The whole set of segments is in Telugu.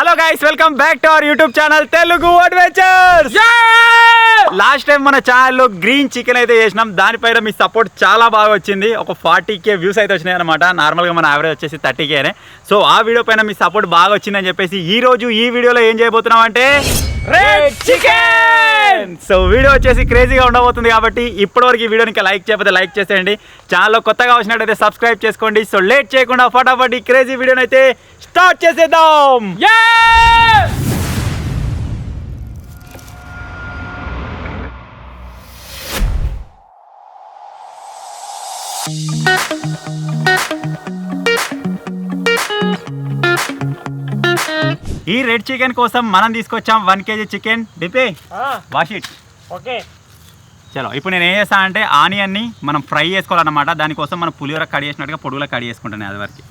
Hello guys, welcome back to our YouTube channel Telugu adventures. Last time మన ఛానల్లో గ్రీన్ చికెన్ అయితే చేసినాం. దానిపైన మీ సపోర్ట్ చాలా బాగా వచ్చింది. ఒక 40K వ్యూస్ అయితే వచ్చినాయి అనమాట. నార్మల్గా మన యావరేజ్ వచ్చేసి 30Kనే. సో ఆ వీడియో పైన మీ సపోర్ట్ బాగా వచ్చిందని చెప్పేసి ఈ రోజు ఈ వీడియోలో ఏం చేయబోతున్నాం అంటే రెడ్ చికెన్. సో వీడియో వచ్చేసి క్రేజీగా ఉండబోతుంది కాబట్టి ఇప్పటివరకు ఈ వీడియోని లైక్ చేయకపోతే లైక్ చేసేయండి. ఛానల్లో కొత్తగా వచ్చినట్టయితే సబ్స్క్రైబ్ చేసుకోండి. సో లేట్ చేయకుండా ఫటాఫట్ ఈ క్రేజీ వీడియోని అయితే స్టార్ట్ చేసేద్దాం. ఈ రెడ్ చికెన్ కోసం మనం తీసుకొచ్చాం 1 kg చికెన్. డిపే వాష్ ఇట్. ఓకే చలో, ఇప్పుడు నేను ఏం చేస్తాను అంటే ఆనియన్ని మనం ఫ్రై చేసుకోవాలన్నమాట. దానికోసం మనం పులిహోర కడి చేసినట్టుగా పొడుగులా కడి చేసుకుంటాను. అది వరకు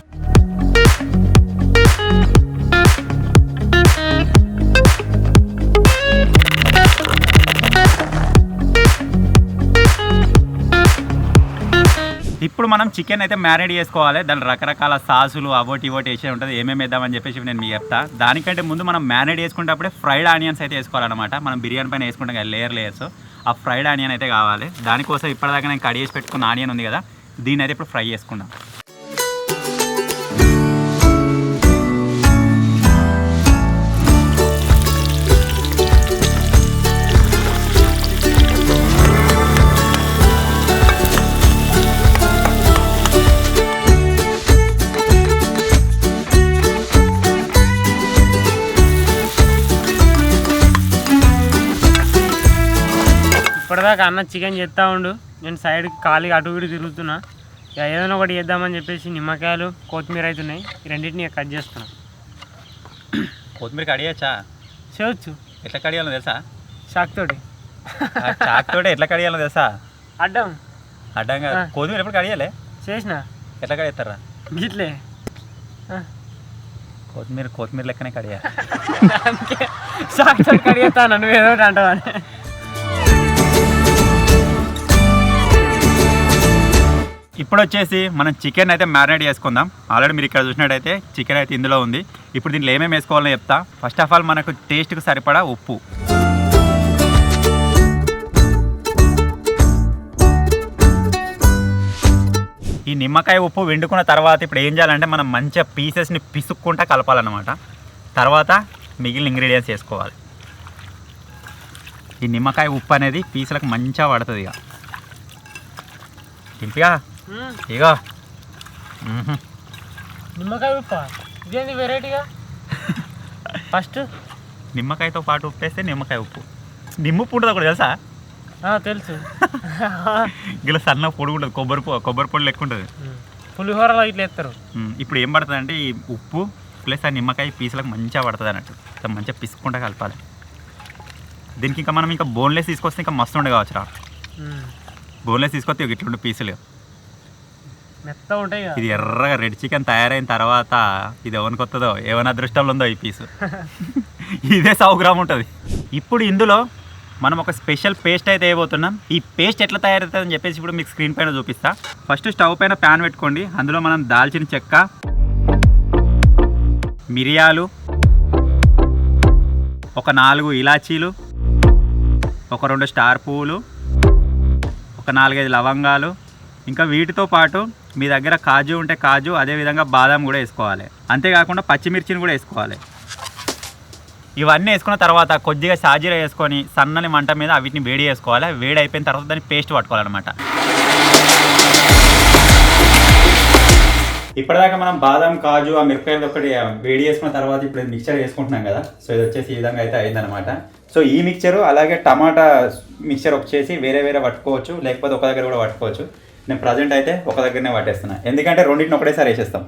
ఇప్పుడు మనం చికెన్ అయితే మ్యారినేట్ చేసుకోవాలి. దాని రకరకాల సాసులు అవోటి ఇవోటి వేసే ఉంటుంది. ఏమేమి వేద్దామని చెప్పేసి నేను మీకు చెప్తా. దానికంటే ముందు మనం మ్యారినేట్ చేసుకునేటప్పుడే ఫ్రైడ్ ఆనియన్స్ అయితే వేసుకోవాలన్నమాట. మనం బిర్యానీ పైన వేసుకుంటాం కదా లేయర్స్, ఆ ఫ్రైడ్ ఆనియన్ అయితే కావాలి. దానికోసం ఇప్పటిదాకా నేను కడి చేసి పెట్టుకున్న ఆనియన్ ఉంది కదా, దీన్ని అయితే ఇప్పుడు ఫ్రై చేసుకుందాం. ఇప్పటిదాకా అన్న చికెన్ చేస్తూ ఉండు, నేను సైడ్ ఖాళీ అటు ఇటు తిరుగుతున్నా. ఇక ఏదైనా ఒకటి చేద్దామని చెప్పేసి నిమ్మకాయలు కొత్తిమీర అయితే ఉన్నాయి. ఈ రెండింటిని కట్ చేస్తున్నా. కొత్తిమీర కడియచ్చా? చేయొచ్చు. ఎట్లా కడియాలో తెలుసా? చాక్ తోటి. చాక్ తోటి ఎట్లా కడియాలో తెలుసా? అడ్డం అడ్డంగా. కొత్తిమీర ఎప్పుడు కడియాలే? చేసిన. ఎట్లా కడియేస్తారా? గిట్లే కొత్తిమీర లెక్కనే కడియా. చాక్ తోటి కడిగేస్తాను, నువ్వు ఏదో ఒకటి అంటావు అని. ఇప్పుడు వచ్చేసి మనం చికెన్ అయితే మ్యారినేట్ చేసుకుందాం. ఆల్రెడీ మీరు ఇక్కడ చూసినట్టయితే చికెన్ అయితే ఇందులో ఉంది. ఇప్పుడు దీంట్లో ఏమేమి వేసుకోవాలని చెప్తా. ఫస్ట్ ఆఫ్ ఆల్ మనకు టేస్ట్కి సరిపడా ఉప్పు, ఈ నిమ్మకాయ ఉప్పు వెండుకున్న తర్వాత ఇప్పుడు ఏం చేయాలంటే మనం మంచిగా పీసెస్ని పిసుక్కుంటా కలపాలన్నమాట. తర్వాత మిగిలిన ఇంగ్రీడియంట్స్ వేసుకోవాలి. ఈ నిమ్మకాయ ఉప్పు అనేది పీసులకు మంచిగా పడుతుంది. ఇక ఇంపిగా ఇగో నిమ్మకాయ ఉప్ప ఇదేంది వెరైటీగా? ఫస్ట్ నిమ్మకాయతో పాటు ఉప్పు వేస్తే నిమ్మకాయ ఉప్పు. నిమ్ముప్పు ఉంటుంది ఒకటి తెలుసా? తెలుసు. ఇలా సన్న పొడి ఉంటుంది, కొబ్బరి పొడి లెక్క ఉంటుంది. పులిహోరలో ఇట్లా వేస్తారు. ఇప్పుడు ఏం పడుతుంది అంటే ఈ ఉప్పు ప్లస్ ఆ నిమ్మకాయ పీసులకు మంచిగా పడుతుంది అన్నట్టు. మంచిగా పిసుకుంటా కలపాలి. దీనికి ఇంకా మనం ఇంకా బోన్లెస్ తీసుకొస్తే ఇంకా మస్తు ఉండే కావచ్చురా. బోన్లెస్ తీసుకొస్తే ఇట్లుండే పీసులు మెత్త ఉంటాయి. ఇది ఎర్రగా రెడ్ చికెన్ తయారైన తర్వాత ఇది ఎవరికి వస్తుందో, ఏమైనా అదృష్టంలో ఉందో ఈ పీసు. ఇదే 100 గ్రామ్ ఉంటుంది. ఇప్పుడు ఇందులో మనం ఒక స్పెషల్ పేస్ట్ అయితే వేయబోతున్నాం. ఈ పేస్ట్ ఎట్లా తయారవుతుందని చెప్పేసి ఇప్పుడు మీకు స్క్రీన్ పైన చూపిస్తా. ఫస్ట్ స్టవ్ పైన ప్యాన్ పెట్టుకోండి. అందులో మనం దాల్చిన చెక్క, మిరియాలు, ఒక 4 ఇలాచీలు, ఒక 2 స్టార్ పువ్వులు, ఒక 4-5 లవంగాలు, ఇంకా వీటితో పాటు మీ దగ్గర కాజు ఉంటే కాజు, అదేవిధంగా బాదం కూడా వేసుకోవాలి. అంతేకాకుండా పచ్చిమిర్చిని కూడా వేసుకోవాలి. ఇవన్నీ వేసుకున్న తర్వాత కొద్దిగా సాజీరా వేసుకొని సన్నని మంట మీద వీటిని వేడి చేసుకోవాలి. వేడి అయిపోయిన తర్వాత దాన్ని పేస్ట్ పట్టుకోవాలన్నమాట. ఇప్పటిదాకా మనం బాదం, కాజు, ఆ మిరపకాయలు ఒకటి వేడి చేసుకున్న తర్వాత ఇప్పుడు మిక్చర్ వేసుకుంటున్నాం కదా. సో ఇది వచ్చేసి ఈ విధంగా అయితే అయిందనమాట. సో ఈ మిక్చరు అలాగే టమాటా మిక్చర్ వచ్చేసి వేరే వేరే పట్టుకోవచ్చు, లేకపోతే ఒక దగ్గర కూడా పట్టుకోవచ్చు. నేను ప్రజెంట్ అయితే ఒక దగ్గరనే పట్టేస్తున్నా, ఎందుకంటే రెండింటిని ఒకటేసారి వేసేస్తాం.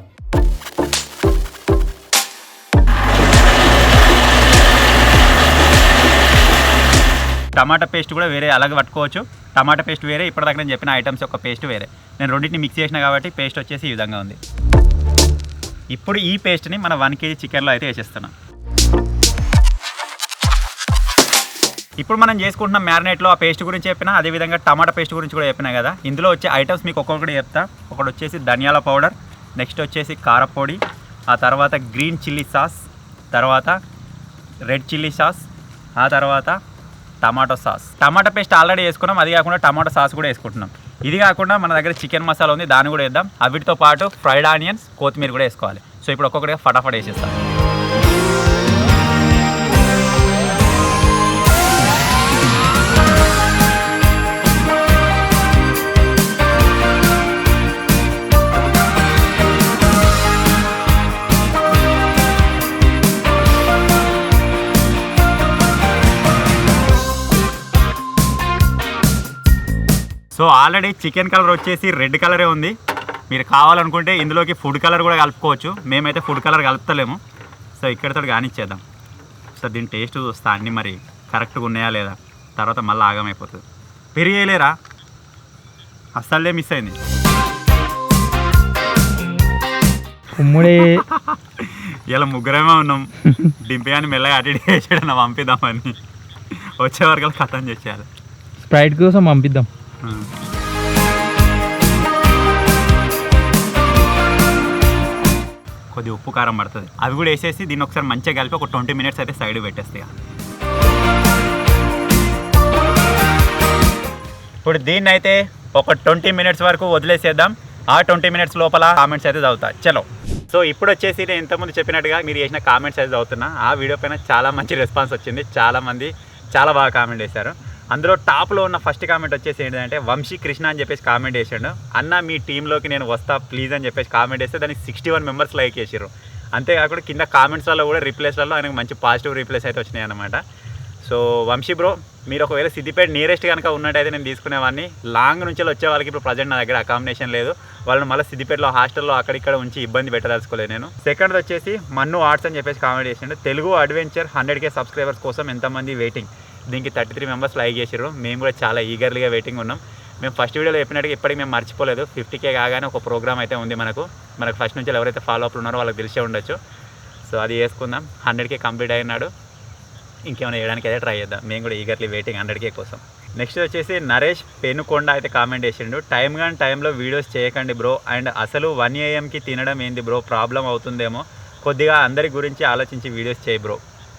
టమాటా పేస్ట్ కూడా వేరే అలాగే పట్టుకోవచ్చు. టమాటా పేస్ట్ వేరే, ఇప్పటిదాకా నేను చెప్పిన ఐటమ్స్ యొక్క పేస్ట్ వేరే. నేను రెండింటిని మిక్స్ చేసిన కాబట్టి పేస్ట్ వచ్చేసి ఈ విధంగా ఉంది. ఇప్పుడు ఈ పేస్ట్ని మన 1 kg చికెన్లో అయితే వేసేస్తున్నాం. ఇప్పుడు మనం చేసుకుంటున్న మ్యారినేట్లో ఆ పేస్ట్ గురించి చెప్పినా, అదేవిధంగా టమాటా పేస్ట్ గురించి కూడా చెప్పినా కదా. ఇందులో వచ్చే ఐటమ్స్ మీకు ఒక్కొక్కటి చెప్తా. ఒకటి వచ్చేసి ధనియాల పౌడర్, నెక్స్ట్ వచ్చేసి కారపొడి, ఆ తర్వాత గ్రీన్ చిల్లీ సాస్, తర్వాత రెడ్ చిల్లీ సాస్, ఆ తర్వాత tomato sauce. Tomato paste already వేసుకున్నాం, అది కాకుండా టమాటో సాస్ కూడా వేసుకుంటున్నాం. ఇది కాకుండా మన దగ్గర చికెన్ మసాలా ఉంది, దాన్ని కూడా వేద్దాం. వీటితో పాటు ఫ్రైడ్ ఆనియన్స్, కొత్తిమీర కూడా వేసుకోవాలి. సో ఇప్పుడు ఒక్కొక్కటిగా ఫటాఫట్ వేసేస్తాం. సో ఆల్రెడీ చికెన్ కలర్ వచ్చేసి రెడ్ కలరే ఉంది. మీరు కావాలనుకుంటే ఇందులోకి ఫుడ్ కలర్ కూడా కలుపుకోవచ్చు. మేమైతే ఫుడ్ కలర్ కలుపుతలేము. సో ఇక్కడితో కానిచ్చేద్దాం. సో దీని టేస్ట్ చూస్తా అన్నీ మరి కరెక్ట్గా ఉన్నాయా లేదా, తర్వాత మళ్ళీ ఆగమైపోతుంది. పెరిగేయలేరా, అస్సలే మిస్ అయింది. ఇలా ముగ్గురేమే ఉన్నాం. డింపియాన్ని మెల్లగా అటు ఇటు వేసాడన్న పంపిద్దామని, వచ్చే వరకు కథం చేసేయాలి. స్ప్రైట్ కోసం పంపిద్దాం. కొద్ది ఉప్పు కారం పడుతుంది, అవి కూడా వేసేసి దీన్ని ఒకసారి మంచిగా కలిపి ఒక 20 minutes అయితే సైడ్ పెట్టేస్తాయి. ఇప్పుడు దీన్ని అయితే ఒక 20 minutes వరకు వదిలేసేద్దాం. ఆ 20 minutes లోపల కామెంట్స్ అయితే చదువుతా. చలో. సో ఇప్పుడు వచ్చేసి నేను ఇంతకుముందు చెప్పినట్టుగా మీరు చేసిన కామెంట్స్ అయితే చదువుతున్నా. ఆ వీడియో పైన చాలా మంచి రెస్పాన్స్ వచ్చింది. చాలామంది చాలా బాగా కామెంట్ చేశారు. అందులో టాప్లో ఉన్న ఫస్ట్ కామెంట్ వచ్చేసి ఏంటంటే వంశీ కృష్ణ అని చెప్పేసి కామెంట్ చేసాడు. అన్న మీ టీంలోకి నేను వస్తా ప్లీజ్ అని చెప్పేసి కామెంట్ చేస్తే దానికి 61 members లైక్ చేసారు. అంతేకాకుండా కింద కామెంట్స్లలో కూడా రిప్లేస్లలో ఆయనకు మంచి పాజిటివ్ రిప్లేస్ అయితే వచ్చినాయి అన్నమాట. సో వంశీ బ్రో, మీరు ఒకవేళ సిద్దిపేట నియరెస్ట్ కనుక ఉన్నట్టయితే నేను తీసుకునేవాడిని. లాంగ్ నుంచి వచ్చే వాళ్ళకి ఇప్పుడు ప్రజెంట్ నా దగ్గర అకామిడేషన్ లేదు. వాళ్ళని మళ్ళీ సిద్దిపేటలో హాస్టల్లో అక్కడిక్కడ ఉంచి ఇబ్బంది పెట్టదలుచుకోలేదు నేను. సెకండ్ వచ్చేసి మన్ను ఆర్ట్స్ అని చెప్పేసి కామెంట్ చేసిండు. తెలుగు అడ్వెంచర్ 100K సబ్స్క్రైబర్స్ కోసం ఎంతమంది వెయిటింగ్. దీనికి 33 members లైక్ చేసారు. మేము కూడా చాలా ఈగర్లీగా వెయిటింగ్ ఉన్నాం. మేము ఫస్ట్ వీడియోలో చెప్పినట్టుగా ఇప్పటికి మేము మర్చిపోలేదు. 50K కాగానే ఒక ప్రోగ్రామ్ అయితే ఉంది మనకు ఫస్ట్ నుంచి ఎవరైతే ఫాలో అప్ ఉన్నారో వాళ్ళకి తెలిసే ఉండొచ్చు. సో అది వేసుకుందాం. 100K కంప్లీట్ అయినాడు. ఇంకేమైనా చేయడానికి అయితే ట్రై చేద్దాం. మేము కూడా ఈగర్లీ వెయిటింగ్ 100K కోసం. నెక్స్ట్ వచ్చేసి నరేష్ పెనుకొండ అయితే కామెంట్ చేసిండు. టైంలో వీడియోస్ చేయకండి బ్రో, అండ్ అసలు 1 AM తినడం ఏంది బ్రో, ప్రాబ్లం అవుతుందేమో, కొద్దిగా అందరి గురించి ఆలోచించి వీడియోస్ చేయి బ్రో.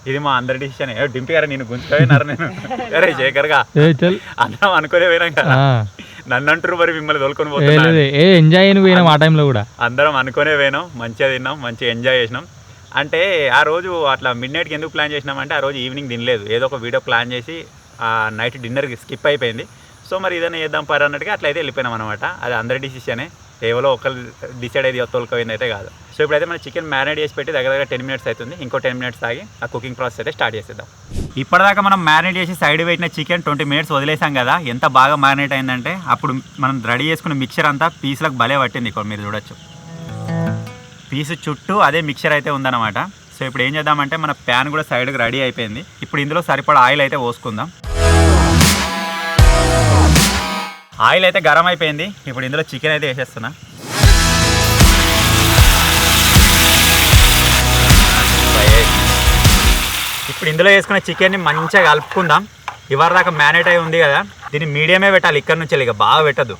ఇది మా అందరి డిసిషన్. డింపి గారు నేను గుంజుకోయినారు నేను. అరే శేఖర్గా అందరం అనుకునే పోయినాం కదా, నన్ను అంటారు మరి మిమ్మల్ని తోలుకొని పోతున్నారు. ఎంజాయ్ పోయినాం ఆ టైంలో కూడా. అందరం అనుకునే పోయినాం, మంచిగా తిన్నాం, మంచిగా ఎంజాయ్ చేసినాం. అంటే ఆ రోజు అట్లా మిడ్ నైట్కి ఎందుకు ప్లాన్ చేసినామంటే ఆ రోజు ఈవినింగ్ తినలేదు, ఏదో ఒక వీడియో ప్లాన్ చేసి ఆ నైట్ డిన్నర్కి స్కిప్ అయిపోయింది. సో మరి ఏదైనా చేద్దాం పర్ అన్నట్టుగా అట్లయితే వెళ్ళిపోయినాం అనమాట. అది అందరి డిసిషనే, ఎవరో ఒకరు డిసైడ్ అయ్యి తోలుకపోయింది అయితే కాదు. సో ఇప్పుడైతే మన చికెన్ మ్యారినేట్ చేసి పెట్టి దగ్గర 10 minutes అవుతుంది. ఇంకో 10 minutes ఆగి ఆ కుకింగ్ ప్రాసెస్ అయితే స్టార్ట్ చేసేద్దాం. ఇప్పటిదాకా మనం మ్యారినేట్ చేసి సైడ్ పెట్టిన చికెన్ 20 minutes వదిలేసాం కదా. ఎంత బాగా మ్యారినేట్ అయిందంటే అప్పుడు మనం రెడీ చేసుకున్న మిక్చర్ అంతా పీసులకు భలే పట్టింది. ఇక్కడ మీరు చూడొచ్చు, పీసు చుట్టూ అదే మిక్చర్ అయితే ఉందన్నమాట. సో ఇప్పుడు ఏం చేద్దామంటే మన ప్యాన్ కూడా సైడ్కి రెడీ అయిపోయింది. ఇప్పుడు ఇందులో సరిపడా ఆయిల్ అయితే పోసుకుందాం. ఆయిల్ అయితే గరం అయిపోయింది. ఇప్పుడు ఇందులో చికెన్ అయితే వేసేస్తున్నా. ఇప్పుడు ఇందులో వేసుకున్న చికెన్ని మంచిగా కలుపుకుందాం. ఇవరి దాకా మ్యారినేట్ అయి ఉంది కదా, దీన్ని మీడియమే పెట్టాలి ఇక్కడ నుంచి, ఇక బాగా పెట్టద్దు.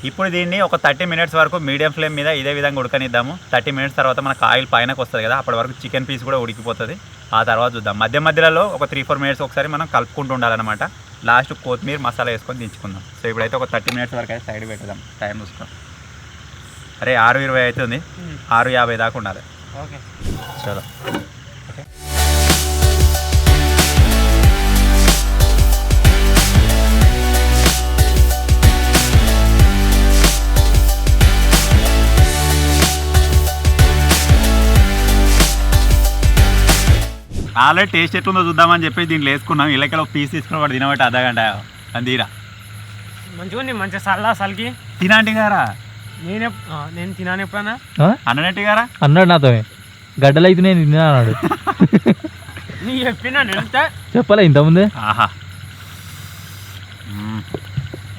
ఇప్పుడు దీన్ని ఒక 30 minutes వరకు మీడియం ఫ్లేమ్ మీద ఇదే విధంగా ఉడకనిద్దాము. 30 minutes తర్వాత మనకు ఆయిల్ పైనకు వస్తుంది కదా, అప్పటి వరకు చికెన్ పీస్ కూడా ఉడికిపోతుంది. ఆ తర్వాత చూద్దాం. మధ్యలో ఒక 3-4 minutes ఒకసారి మనం కలుపుకుంటూ ఉండాలన్నమాట. లాస్ట్ కొత్తిమీర మసాలా వేసుకొని దించుకుందాం. సో ఇప్పుడైతే ఒక 30 minutes వరకు అయితే సైడ్ పెడదాం. టైం చూస్తాం. అరే 6:20 అవుతుంది, 6:50 దాకా ఉండాలి. ఓకే చలో. ఆల్రెడీ టేస్ట్ ఎట్లుందో చూద్దామని చెప్పి దీంట్లో వేసుకున్నాం. ఇళ్ళకి ఒక పీస్ తీసుకుని వాడు తినబట్టి అర్ధగంట అని తీరా మంచిగా ఉంది, మంచిగా సల్లా సలికి తినంటి గారా. నేను తినాను ఎప్పుడన్నా అన్నట్టు గారా అన్నాడు నాతో, గడ్డలు అయితే నేను తిన్నా అన్నాడు. నీ చెప్పినా చెప్పలే ఇంతకుముందే. ఆహా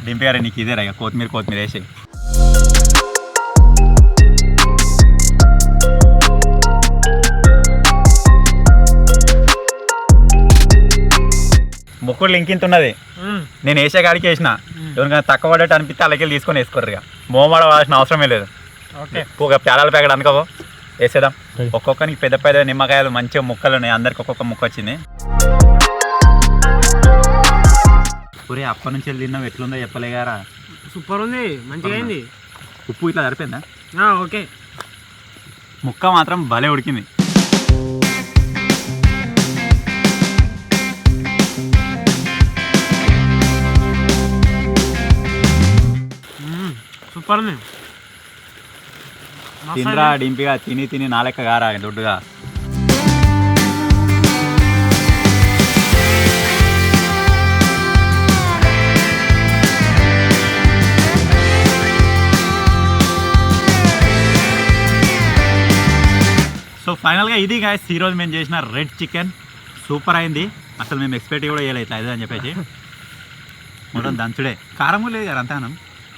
దింపారా నీకు ఇదేరా, ఇక కొత్తిమీర వేసి. ముక్కుడు లింకింతున్నది. నేను వేసే కాడికి వేసిన, ఎవరికైనా తక్కువ పడ్డట్టు అనిపిస్తే అలాగే తీసుకొని వేసుకోరు. ఇక మోమాడ వాడాల్సిన అవసరమే లేదు. ఓకే ఒక పేలాల ప్యాకెట్ అనుకోవో వేసేద్దాం. Ready. ఒక్కొక్కరికి పెద్ద పెద్ద నిమ్మకాయలు మంచిగా ముక్కలు ఉన్నాయి, అందరికి ఒక్కొక్క ముక్క వచ్చింది. ఒరే అప్పటి నుంచి వెళ్ళి తిన్నావు, ఎట్లుందో చెప్పలే గారా. సూపర్ ఉంది, మంచిగా అయింది. ఉప్పు ఇట్లా సరిపోయిందా? ఓకే. ముక్క మాత్రం భలే ఉడికింది. సూపర్ ఉంది. తినరా డింపిగా, తిని తిని నాలెక్క గారా దొడ్డుగా. సో ఫైనల్గా ఇది గాయస్ ఈరోజు మేము చేసిన రెడ్ చికెన్. సూపర్ అయింది. అసలు మేము ఎక్స్పెక్ట్ కూడా చేయలేదు ఇట్లా అని చెప్పేసి. మొత్తం దంచుడే, కారం లేదు కదా అంతా,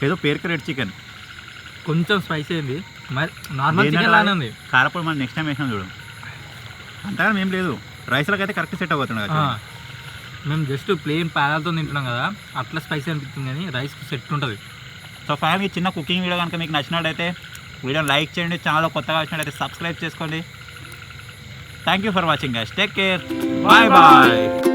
ఏదో పేరుకి రెడ్ చికెన్. కొంచెం స్పైసీ అయింది, మరి నార్మల్ చికెన్ లానే ఉంది. కారపొడి మనం నెక్స్ట్ టైం వేసినాం చూడు, అంతగా ఏం లేదు. రైస్లోకి అయితే కరెక్ట్ సెట్ అవుతుంది కదా. మేము జస్ట్ ప్లెయిన్ పాలతో తింటున్నాం కదా, అట్లా స్పైసీ అనిపిస్తుంది కానీ రైస్ సెట్ ఉంటుంది. సో ఫైనల్గా చిన్న కుకింగ్ వీడియో కనుక మీకు నచ్చినట్టయితే వీడియోని లైక్ చేయండి, ఛానల్లో కొత్తగా వచ్చినట్టయితే సబ్స్క్రైబ్ చేసుకోండి. Thank you for watching guys, take care, bye bye.